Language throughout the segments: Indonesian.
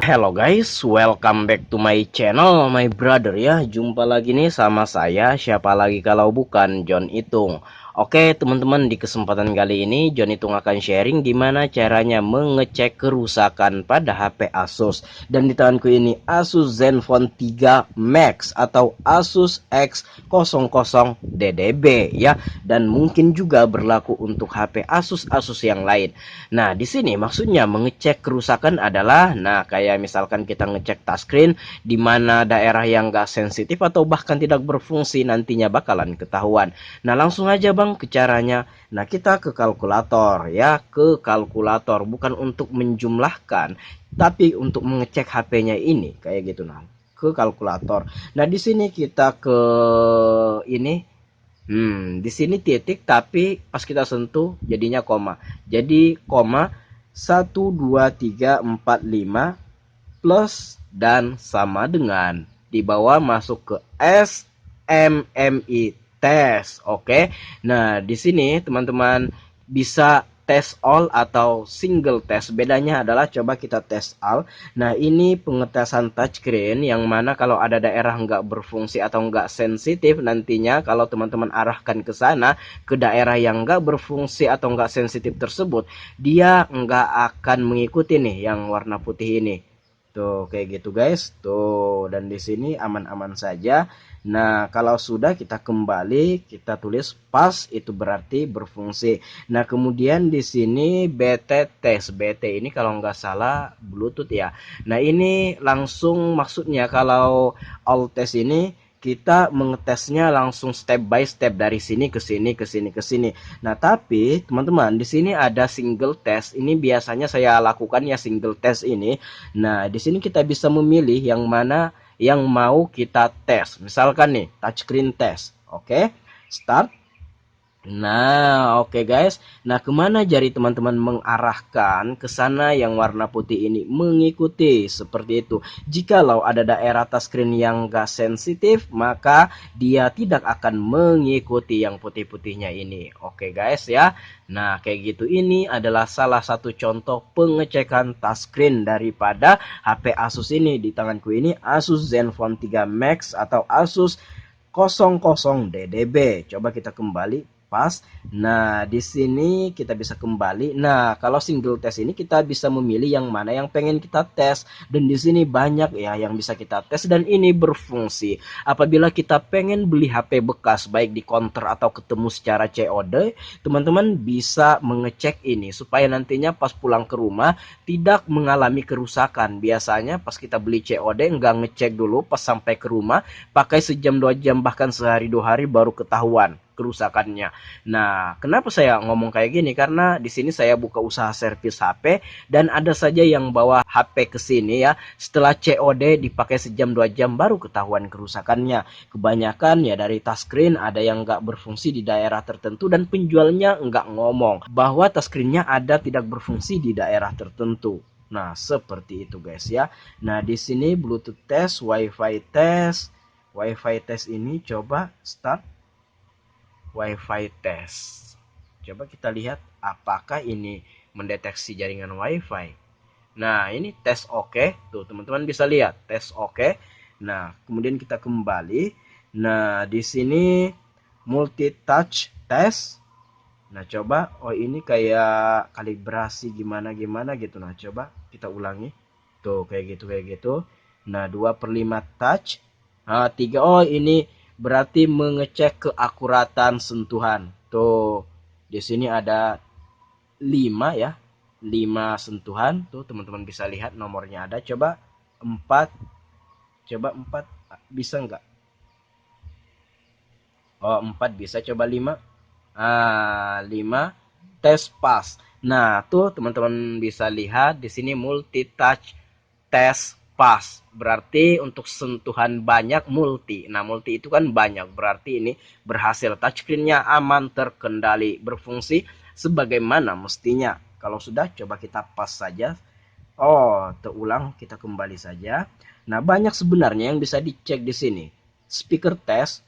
Hello guys, welcome back to my channel, my brother ya. Jumpa lagi nih sama saya, siapa lagi kalau bukan John Itung. Oke teman-teman, di kesempatan kali ini John Itung akan sharing gimana caranya mengecek kerusakan pada HP Asus. Dan di tanganku ini Asus Zenfone 3 Max atau Asus X00DDB ya. Dan mungkin juga berlaku untuk HP Asus yang lain. Nah, di sini maksudnya mengecek kerusakan adalah, nah kayak misalkan kita ngecek touchscreen di mana daerah yang gak sensitif atau bahkan tidak berfungsi nantinya bakalan ketahuan. Nah, langsung aja Bang ke caranya. Nah, kita ke kalkulator ya, ke kalkulator bukan untuk menjumlahkan, tapi untuk mengecek HP-nya ini kayak gitu nah. Ke kalkulator. Nah, di sini kita ke ini. Di sini titik tapi pas kita sentuh jadinya koma. Jadi koma 1 2 3 4 5 plus dan sama dengan di bawah masuk ke SMMI test. Oke. Nah, di sini teman-teman bisa tes all atau single test. Bedanya adalah coba kita tes all. Nah, ini pengetesan touchscreen yang mana kalau ada daerah nggak berfungsi atau nggak sensitif nantinya kalau teman-teman arahkan ke sana, ke daerah yang nggak berfungsi atau nggak sensitif tersebut, dia nggak akan mengikuti nih yang warna putih ini. Tuh, kayak gitu guys. Tuh, dan di sini aman-aman saja. Nah, kalau sudah kita kembali, kita tulis pas itu berarti berfungsi. Nah, kemudian di sini BT test. BT ini kalau nggak salah Bluetooth ya. Nah, ini langsung maksudnya kalau all test ini kita mengetesnya langsung step by step dari sini ke sini ke sini ke sini. Nah, tapi teman-teman di sini ada single test. Ini biasanya saya lakukan ya single test ini. Nah, di sini kita bisa memilih yang mana yang mau kita tes. Misalkan nih, touchscreen test. Oke, start. Nah, oke guys. Nah, kemana jari teman-teman mengarahkan ke sana yang warna putih ini mengikuti seperti itu. Jikalau ada daerah touchscreen yang gak sensitif, maka dia tidak akan mengikuti yang putih-putihnya ini. Oke guys ya. Nah, kayak gitu ini adalah salah satu contoh pengecekan touchscreen daripada HP Asus ini. Di tanganku ini Asus Zenfone 3 Max atau Asus 00DDB. Coba kita kembali pas. Nah, di sini kita bisa kembali. Nah, kalau single test ini kita bisa memilih yang mana yang pengen kita tes. Dan di sini banyak ya yang bisa kita tes dan ini berfungsi. Apabila kita pengen beli HP bekas baik di counter atau ketemu secara COD, teman-teman bisa mengecek ini supaya nantinya pas pulang ke rumah tidak mengalami kerusakan. Biasanya pas kita beli COD nggak ngecek dulu pas sampai ke rumah, pakai sejam 2 jam bahkan sehari 2 hari baru ketahuan kerusakannya. Nah, kenapa saya ngomong kayak gini? Karena di sini saya buka usaha servis HP dan ada saja yang bawa HP ke sini ya. Setelah COD dipakai sejam 2 jam baru ketahuan kerusakannya. Kebanyakan ya dari touchscreen ada yang nggak berfungsi di daerah tertentu dan penjualnya nggak ngomong bahwa touchscreennya ada tidak berfungsi di daerah tertentu. Nah, seperti itu guys ya. Nah, di sini Bluetooth test, WiFi test. WiFi test ini coba start WiFi test. Coba kita lihat apakah ini mendeteksi jaringan WiFi. Nah, ini tes oke. Tuh, teman-teman bisa lihat tes oke. Nah, kemudian kita kembali. Nah, di sini multi touch test. Nah, coba oh ini kayak kalibrasi gimana gimana gitu. Nah, coba kita ulangi. Tuh, kayak gitu. Nah, 2/5 touch. Nah, 3 oh ini berarti mengecek keakuratan sentuhan. Tuh, di sini ada 5 ya. 5 sentuhan. Tuh, teman-teman bisa lihat nomornya ada. Coba 4. Coba 4 bisa enggak? Oh, 4 bisa. Coba 5. 5 tes pas. Nah, tuh teman-teman bisa lihat di sini multi touch tes pas. Berarti untuk sentuhan banyak multi. Nah, multi itu kan banyak. Berarti ini berhasil. Touchscreen-nya aman, terkendali, berfungsi sebagaimana mestinya. Kalau sudah, coba kita pas saja. Oh, terulang, kita kembali saja. Nah, banyak sebenarnya yang bisa dicek di sini. Speaker test,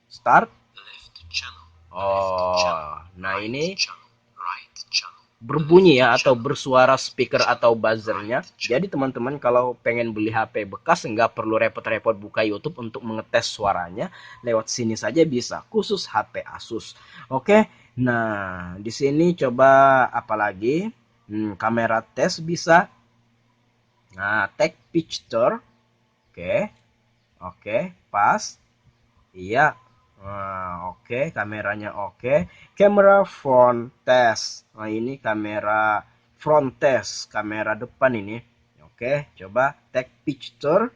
start. Oh, nah ini berbunyi ya atau bersuara speaker atau buzzernya. Jadi teman-teman kalau pengen beli HP bekas nggak perlu repot-repot buka YouTube untuk mengetes suaranya, lewat sini saja bisa, khusus HP Asus. Oke, nah di sini coba apalagi kamera tes bisa. Nah, take picture, oke, oke, pas, iya. Nah, oke, kameranya oke. Kamera front test. Nah, ini kamera front test, kamera depan ini. Oke, coba take picture.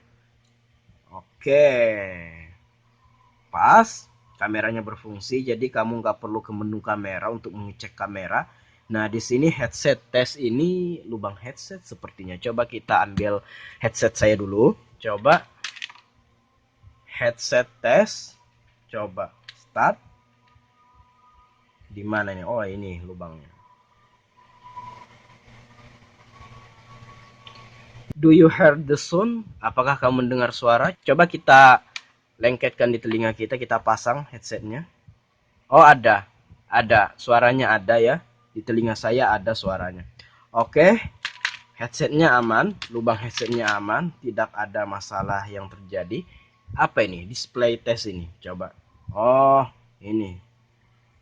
Oke, pas. Kameranya berfungsi, jadi kamu nggak perlu ke menu kamera untuk mengecek kamera. Nah, di sini headset test ini lubang headset sepertinya. Coba kita ambil headset saya dulu. Coba headset test. Coba start. Di mana nih? Oh, ini lubangnya. Do you hear the sound? Apakah kamu mendengar suara? Coba kita lengketkan di telinga kita, kita pasang headsetnya. Oh, ada. Ada. Suaranya ada ya. Di telinga saya ada suaranya. Oke. Headsetnya aman. Lubang headsetnya aman. Tidak ada masalah yang terjadi. Apa ini? Display test ini. Coba. Oh, ini.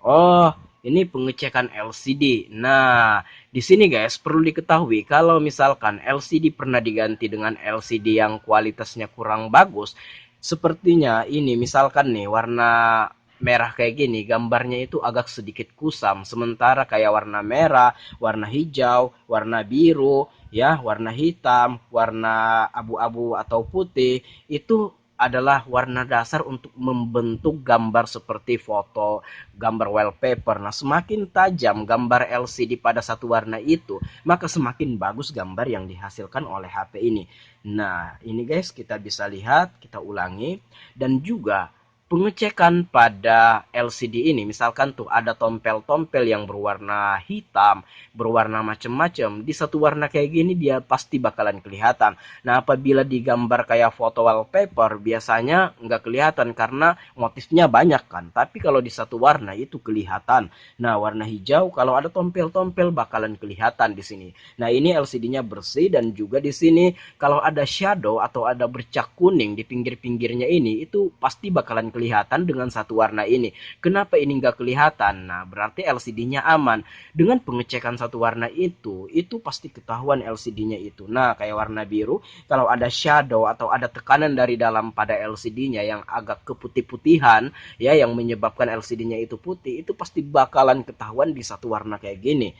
Oh, ini pengecekan LCD. Nah, di sini guys perlu diketahui kalau misalkan LCD pernah diganti dengan LCD yang kualitasnya kurang bagus, sepertinya ini misalkan nih warna merah kayak gini, gambarnya itu agak sedikit kusam. Sementara kayak warna merah, warna hijau, warna biru, ya, warna hitam, warna abu-abu atau putih itu adalah warna dasar untuk membentuk gambar seperti foto, gambar wallpaper. Nah, semakin tajam gambar LCD pada satu warna itu, maka semakin bagus gambar yang dihasilkan oleh HP ini. Nah, ini guys kita bisa lihat, kita ulangi. Dan juga pengecekan pada LCD ini, misalkan tuh ada tompel-tompel yang berwarna hitam, berwarna macam-macam, di satu warna kayak gini dia pasti bakalan kelihatan. Nah, apabila digambar kayak foto wallpaper, biasanya nggak kelihatan karena motifnya banyak kan. Tapi kalau di satu warna itu kelihatan. Nah, warna hijau kalau ada tompel-tompel bakalan kelihatan di sini. Nah, ini LCD-nya bersih dan juga di sini kalau ada shadow atau ada bercak kuning di pinggir-pinggirnya ini, itu pasti bakalan kelihatan dengan satu warna ini. Kenapa ini nggak kelihatan? Nah, berarti LCD-nya aman. Dengan pengecekan satu warna itu pasti ketahuan LCD-nya itu. Nah, kayak warna biru, kalau ada shadow atau ada tekanan dari dalam pada LCD-nya yang agak keputih-putihan, ya, yang menyebabkan LCD-nya itu putih, itu pasti bakalan ketahuan di satu warna kayak gini.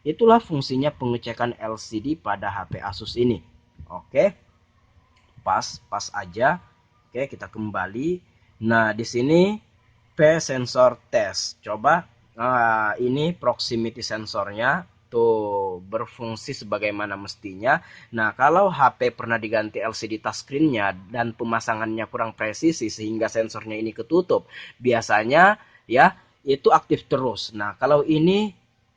Itulah fungsinya pengecekan LCD pada HP Asus ini. Oke, pas aja. Oke, kita kembali. Nah, di sini P sensor test. Coba ini proximity sensornya tuh berfungsi sebagaimana mestinya. Nah, kalau HP pernah diganti LCD touchscreen-nya dan pemasangannya kurang presisi sehingga sensornya ini ketutup, biasanya ya itu aktif terus. Nah, kalau ini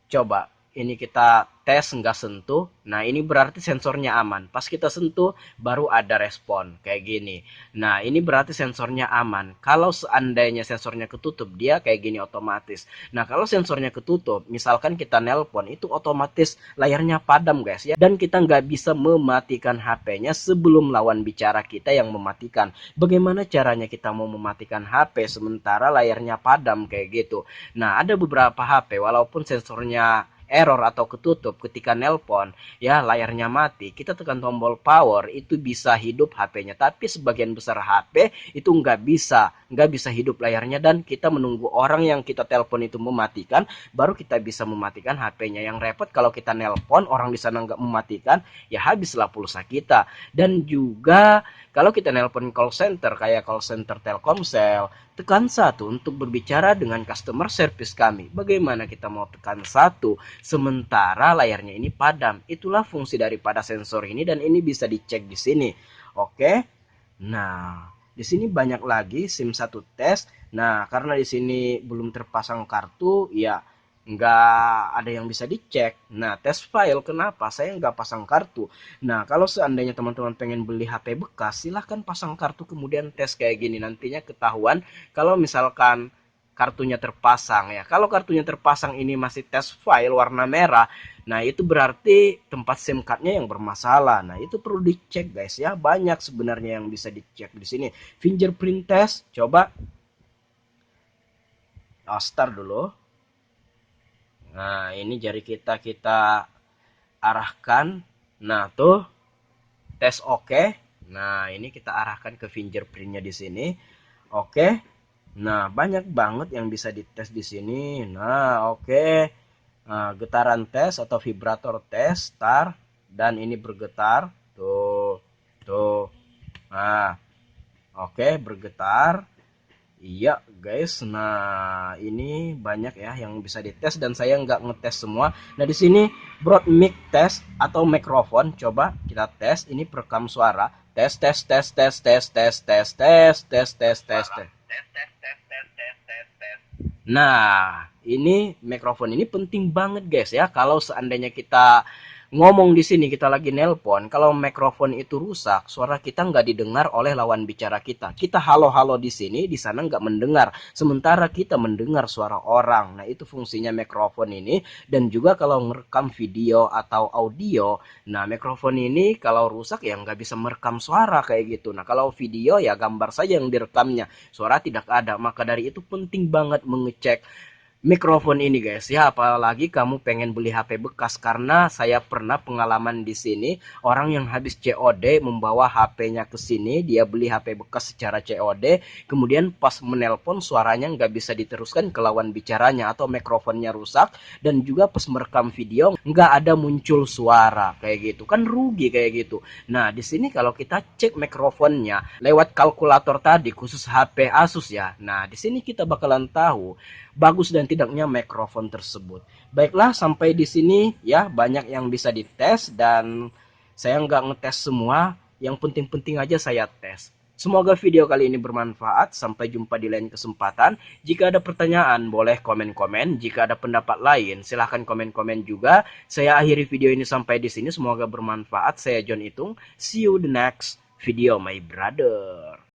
coba ini kita tes nggak sentuh, nah ini berarti sensornya aman. Pas kita sentuh baru ada respon kayak gini. Nah, ini berarti sensornya aman. Kalau seandainya sensornya ketutup, dia kayak gini otomatis. Nah, kalau sensornya ketutup, misalkan kita nelpon, itu otomatis layarnya padam guys ya. Dan kita nggak bisa mematikan HP-nya sebelum lawan bicara kita yang mematikan. Bagaimana caranya kita mau mematikan HP sementara layarnya padam kayak gitu? Nah, ada beberapa HP walaupun sensornya error atau ketutup ketika nelpon, ya layarnya mati, kita tekan tombol power itu bisa hidup HP-nya. Tapi sebagian besar HP itu nggak bisa hidup layarnya dan kita menunggu orang yang kita telepon itu mematikan, baru kita bisa mematikan HP-nya. Yang repot kalau kita nelpon orang di sana nggak mematikan, ya habislah pulsa kita. Dan juga kalau kita nelpon call center kayak call center Telkomsel, tekan 1 untuk berbicara dengan customer service kami. Bagaimana kita mau tekan 1 sementara layarnya ini padam? Itulah fungsi daripada sensor ini dan ini bisa dicek di sini. Oke. Nah, di sini banyak lagi SIM1 test. Nah, karena di sini belum terpasang kartu, ya nggak ada yang bisa dicek. Nah, test file kenapa saya nggak pasang kartu? Nah, kalau seandainya teman-teman pengen beli HP bekas, silahkan pasang kartu kemudian tes kayak gini. Nantinya ketahuan kalau misalkan kartunya terpasang ya. Kalau kartunya terpasang ini masih test file warna merah, nah itu berarti tempat SIM cardnya yang bermasalah. Nah itu perlu dicek guys ya. Banyak sebenarnya yang bisa dicek di sini. Fingerprint test, coba start dulu. Nah ini jari kita arahkan. Nah tuh tes oke. Nah ini kita arahkan ke fingerprintnya di sini. Oke. Nah banyak banget yang bisa dites di sini. Nah oke. Nah, getaran tes atau vibrator tes start dan ini bergetar. Tuh. Tuh. Nah, oke bergetar. Iya guys, nah ini banyak ya yang bisa dites dan saya nggak ngetes semua. Nah di sini broad mic test atau mikrofon, coba kita tes. Ini perekam suara. Tes tes tes tes tes tes tes tes tes tes tes tes. Nah, ini mikrofon ini penting banget guys ya. Kalau seandainya kita ngomong di sini, kita lagi nelpon, kalau mikrofon itu rusak, suara kita nggak didengar oleh lawan bicara kita. Kita halo-halo di sini, di sana nggak mendengar. Sementara kita mendengar suara orang. Nah, itu fungsinya mikrofon ini. Dan juga kalau merekam video atau audio, nah mikrofon ini kalau rusak ya nggak bisa merekam suara kayak gitu. Nah, kalau video ya gambar saja yang direkamnya. Suara tidak ada. Maka dari itu penting banget mengecek mikrofon ini guys ya, apalagi kamu pengen beli HP bekas, karena saya pernah pengalaman di sini orang yang habis COD membawa HP-nya ke sini, dia beli HP bekas secara COD, kemudian pas menelpon suaranya nggak bisa diteruskan ke lawan bicaranya atau mikrofonnya rusak, dan juga pas merekam video nggak ada muncul suara kayak gitu, kan rugi kayak gitu. Nah di sini kalau kita cek mikrofonnya lewat kalkulator tadi khusus HP Asus ya, nah di sini kita bakalan tahu bagus dan tidaknya mikrofon tersebut. Baiklah, sampai di sini ya banyak yang bisa dites dan saya nggak ngetes semua, yang penting-penting aja saya tes. Semoga video kali ini bermanfaat. Sampai jumpa di lain kesempatan. Jika ada pertanyaan, boleh komen-komen. Jika ada pendapat lain, silahkan komen-komen juga. Saya akhiri video ini sampai di sini. Semoga bermanfaat. Saya John Itung. See you the next video, my brother.